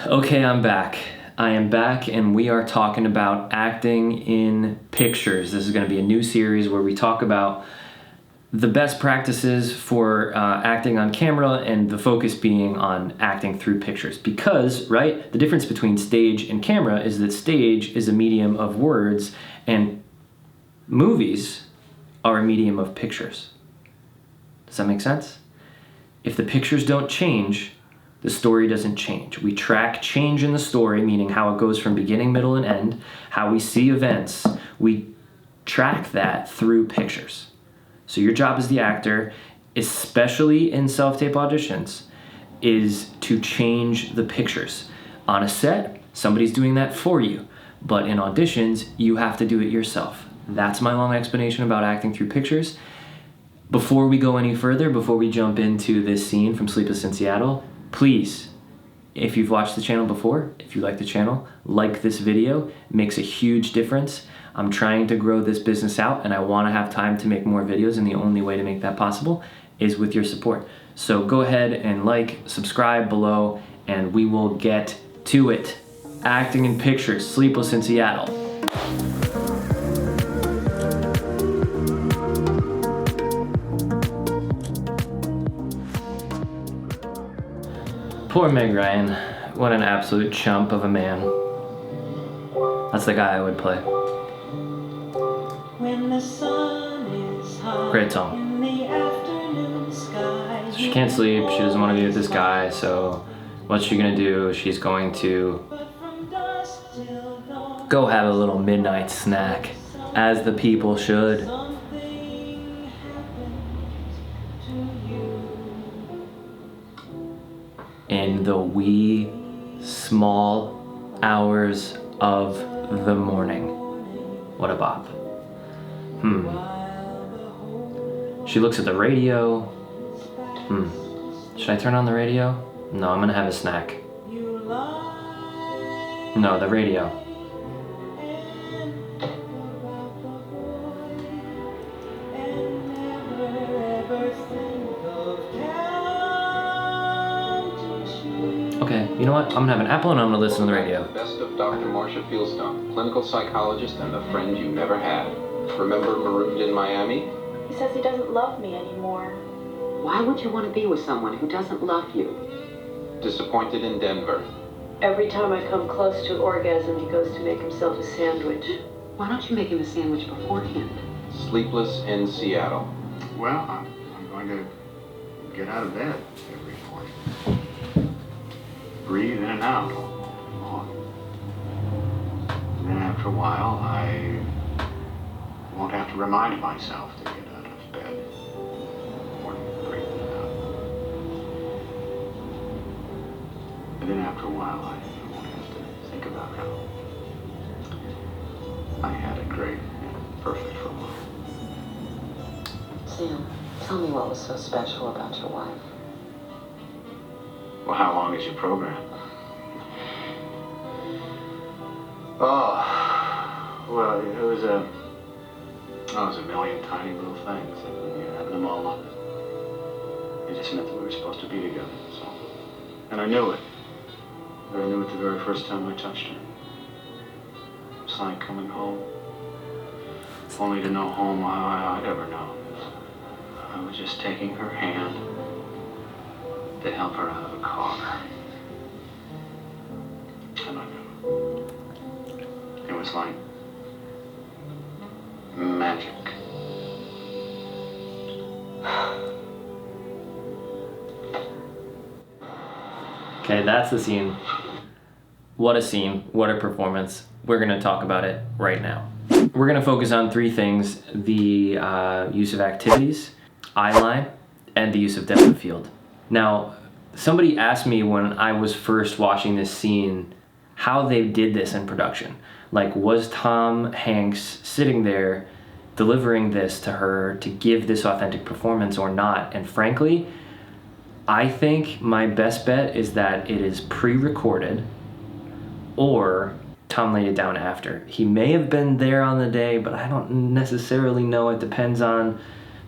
Okay, I'm back. I am back, and we are talking about acting in pictures. This is going to be a new series where we talk about the best practices for acting on camera, and the focus being on acting through pictures. Because, right, the difference between stage and camera is that stage is a medium of words, and movies are a medium of pictures. Does that make sense? If the pictures don't change, the story doesn't change. We track change in the story, meaning how it goes from beginning, middle, and end, how we see events. We track that through pictures. So your job as the actor, especially in self-tape auditions, is to change the pictures. On a set, somebody's doing that for you. But in auditions, you have to do it yourself. That's my long explanation about acting through pictures. Before we go any further, before we jump into this scene from Sleepless in Seattle, please, if you've watched the channel before, if you like the channel, like this video. It makes a huge difference. I'm trying to grow this business out, and I want to have time to make more videos, and the only way to make that possible is with your support. So go ahead and like, subscribe below, and we will get to it. Acting in pictures, Sleepless in Seattle. Poor Meg Ryan. What an absolute chump of a man. That's the guy I would play. When the sun is high Great song. in the afternoon sky, So she can't sleep, she doesn't want to be with this guy, so what's she gonna do? She's going to but from dusk till dawn, go have a little midnight snack, as the people should. something happens to you. In the wee, small hours of the morning. What a bop. She looks at the radio. Should I turn on the radio? No, I'm gonna have a snack. You lie No, the radio. and about the boy, and never ever think of counting sheep. Okay, you know what? I'm gonna have an apple and I'm gonna listen to the radio. Best of Dr. Marcia Fieldstone, clinical psychologist and the friend you never had. Remember Marooned in Miami? He says he doesn't love me anymore. Why would you want to be with someone who doesn't love you? Disappointed in Denver. Every time I come close to orgasm, he goes to make himself a sandwich. Why don't you make him a sandwich beforehand? Sleepless in Seattle. Well, I'm going to get out of bed every morning. Breathe in and out all day long. And then after a while, I won't have to remind myself to get out of bed. Morning, breathe in and out. And then after a while, I won't have to think about how I had it great and perfect for a while. Sam, tell me what was so special about your wife. Well, how long is your program? Oh, well, it was a million tiny little things, and when you add them all up, it just meant that we were supposed to be together, so. And I knew it. I knew it the very first time I touched her. It's like coming home. Only to know home I'd ever known. I was just taking her hand to help her out of a car. And I knew. It was like magic. Okay, that's the scene. What a scene, what a performance. We're gonna talk about it right now. We're gonna focus on three things: the use of activities, eye line, and the use of depth of field. Now, somebody asked me when I was first watching this scene how they did this in production. Like, was Tom Hanks sitting there delivering this to her to give this authentic performance or not? And frankly, I think my best bet is that it is pre-recorded, or Tom laid it down after. He may have been there on the day, but I don't necessarily know. It depends on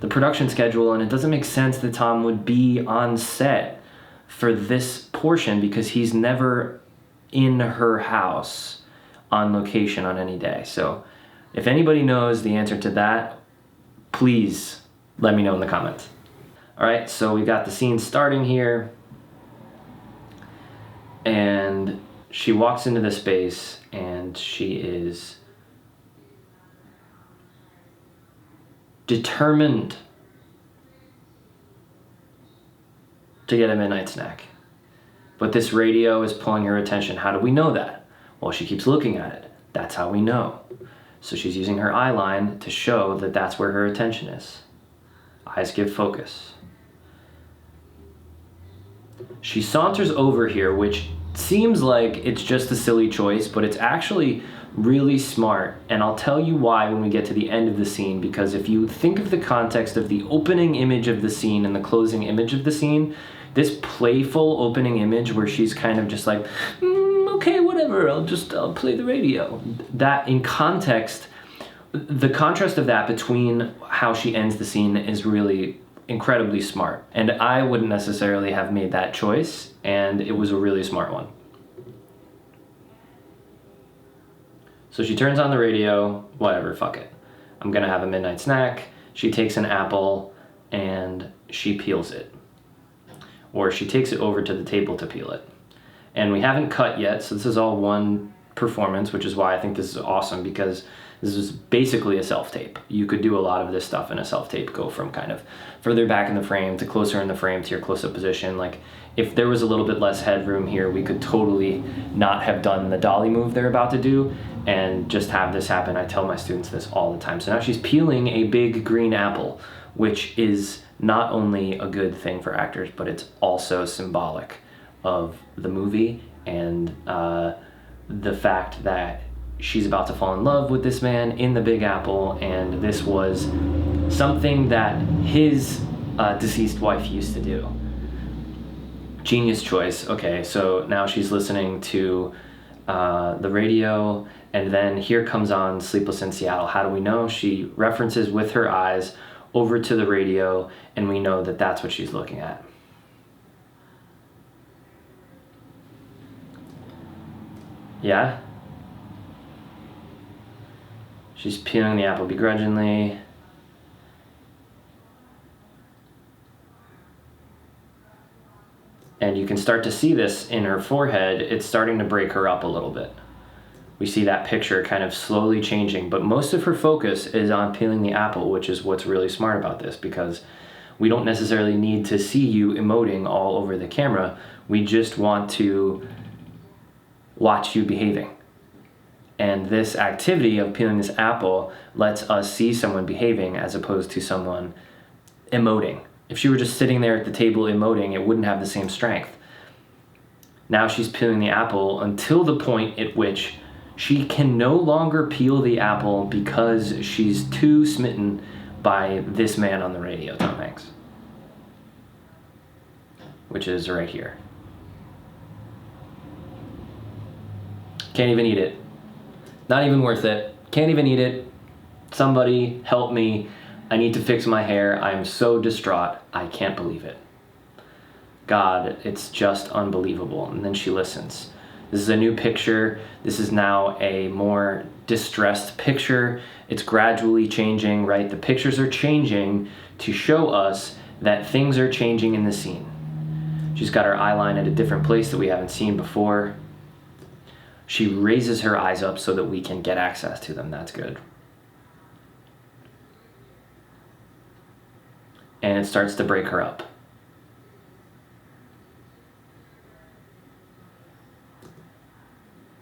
the production schedule, and it doesn't make sense that Tom would be on set for this portion because he's never in her house on location on any day. So if anybody knows the answer to that, please let me know in the comments. All right, so we got the scene starting here, and she walks into the space and she is determined to get a midnight snack. But this radio is pulling her attention. How do we know that? Well, she keeps looking at it. That's how we know. So she's using her eye line to show that that's where her attention is. Eyes give focus. She saunters over here, which seems like it's just a silly choice, but it's actually really smart. And I'll tell you why when we get to the end of the scene, because if you think of the context of the opening image of the scene and the closing image of the scene, this playful opening image where she's kind of just like, okay, whatever, I'll play the radio. That in context, the contrast of that between how she ends the scene is really incredibly smart. And I wouldn't necessarily have made that choice, and it was a really smart one. So she turns on the radio, whatever, fuck it. I'm gonna have a midnight snack. She takes an apple and she peels it. Or she takes it over to the table to peel it. And we haven't cut yet, so this is all one performance, which is why I think this is awesome, because this is basically a self-tape. You could do a lot of this stuff in a self-tape, go from kind of further back in the frame to closer in the frame to your close-up position. Like, if there was a little bit less headroom here, we could totally not have done the dolly move they're about to do and just have this happen. I tell my students this all the time. So now she's peeling a big green apple, which is not only a good thing for actors, but it's also symbolic of the movie and the fact that she's about to fall in love with this man in the Big Apple, and this was something that his deceased wife used to do. Genius choice. Okay, so now she's listening to the radio, and then here comes on Sleepless in Seattle. How do we know? She references with her eyes over to the radio, and we know that that's what she's looking at. Yeah? She's peeling the apple begrudgingly. And you can start to see this in her forehead. It's starting to break her up a little bit. We see that picture kind of slowly changing, but most of her focus is on peeling the apple, which is what's really smart about this, because we don't necessarily need to see you emoting all over the camera. We just want to watch you behaving. And this activity of peeling this apple lets us see someone behaving as opposed to someone emoting. If she were just sitting there at the table emoting, it wouldn't have the same strength. Now she's peeling the apple until the point at which she can no longer peel the apple because she's too smitten by this man on the radio, Tom Hanks. Which is right here. Can't even eat it. Not even worth it. Can't even eat it. Somebody help me. I need to fix my hair. I am so distraught. I can't believe it. God, it's just unbelievable. And then she listens. This is a new picture. This is now a more distressed picture. It's gradually changing, right? The pictures are changing to show us that things are changing in the scene. She's got her eye line at a different place that we haven't seen before. She raises her eyes up so that we can get access to them. That's good. And it starts to break her up.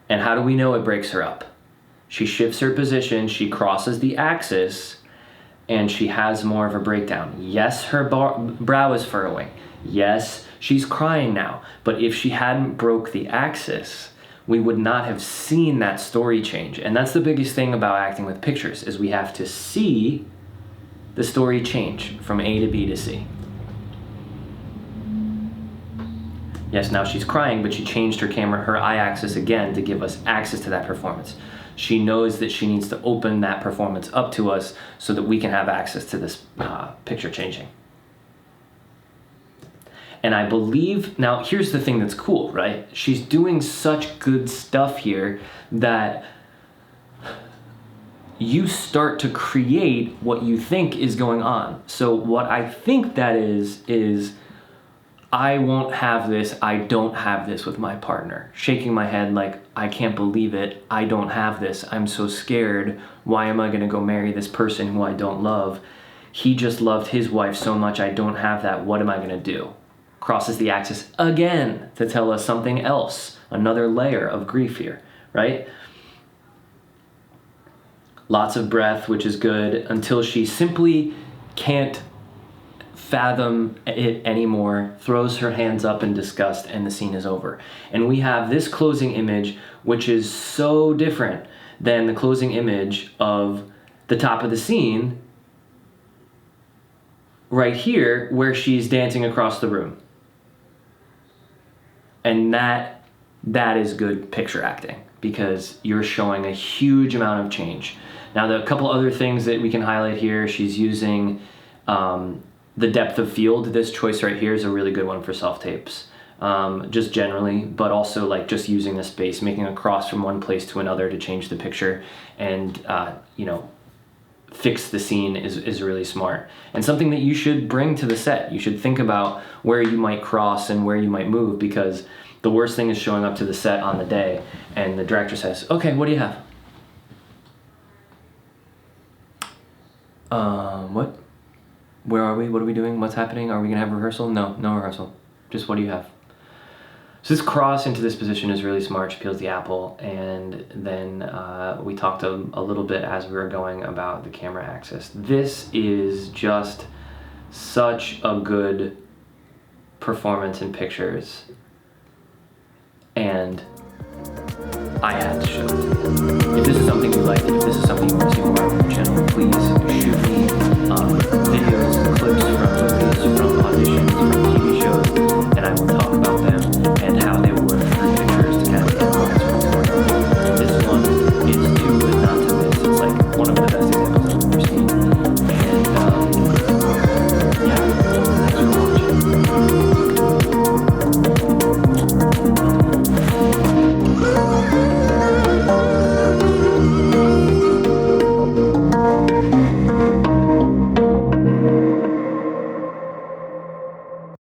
And how do we know it breaks her up? She shifts her position, she crosses the axis, and she has more of a breakdown. Yes, her brow is furrowing. Yes, she's crying now. But if she hadn't broke the axis, we would not have seen that story change. And that's the biggest thing about acting with pictures, is we have to see the story change from A to B to C. Yes, now she's crying, but she changed her eye axis again to give us access to that performance. She knows that she needs to open that performance up to us so that we can have access to this picture changing. And I believe, now here's the thing that's cool, right? She's doing such good stuff here that you start to create what you think is going on. So what I think that is I won't have this, I don't have this with my partner. Shaking my head like, I can't believe it, I don't have this, I'm so scared, why am I gonna go marry this person who I don't love? He just loved his wife so much, I don't have that, what am I gonna do? Crosses the axis again to tell us something else, another layer of grief here, right? Lots of breath, which is good, until she simply can't fathom it anymore, throws her hands up in disgust, and the scene is over. And we have this closing image, which is so different than the closing image of the top of the scene right here, where she's dancing across the room. And that is good picture acting, because you're showing a huge amount of change. Now, the couple other things that we can highlight here, she's using the depth of field. This choice right here is a really good one for self-tapes, just generally, but also like just using the space, making a cross from one place to another to change the picture and, fix the scene is really smart. And something that you should bring to the set. You should think about where you might cross and where you might move, because the worst thing is showing up to the set on the day and the director says, okay, what do you have? What? Where are we? What are we doing? What's happening? Are we gonna have rehearsal? No rehearsal. Just what do you have? So this cross into this position is really smart. She peels the apple, and then we talked a little bit as we were going about the camera axis. This is just such a good performance in pictures, and I had to show it. If this is something you like, if this is something you want to see more on the channel, please shoot me videos, clips from movies, from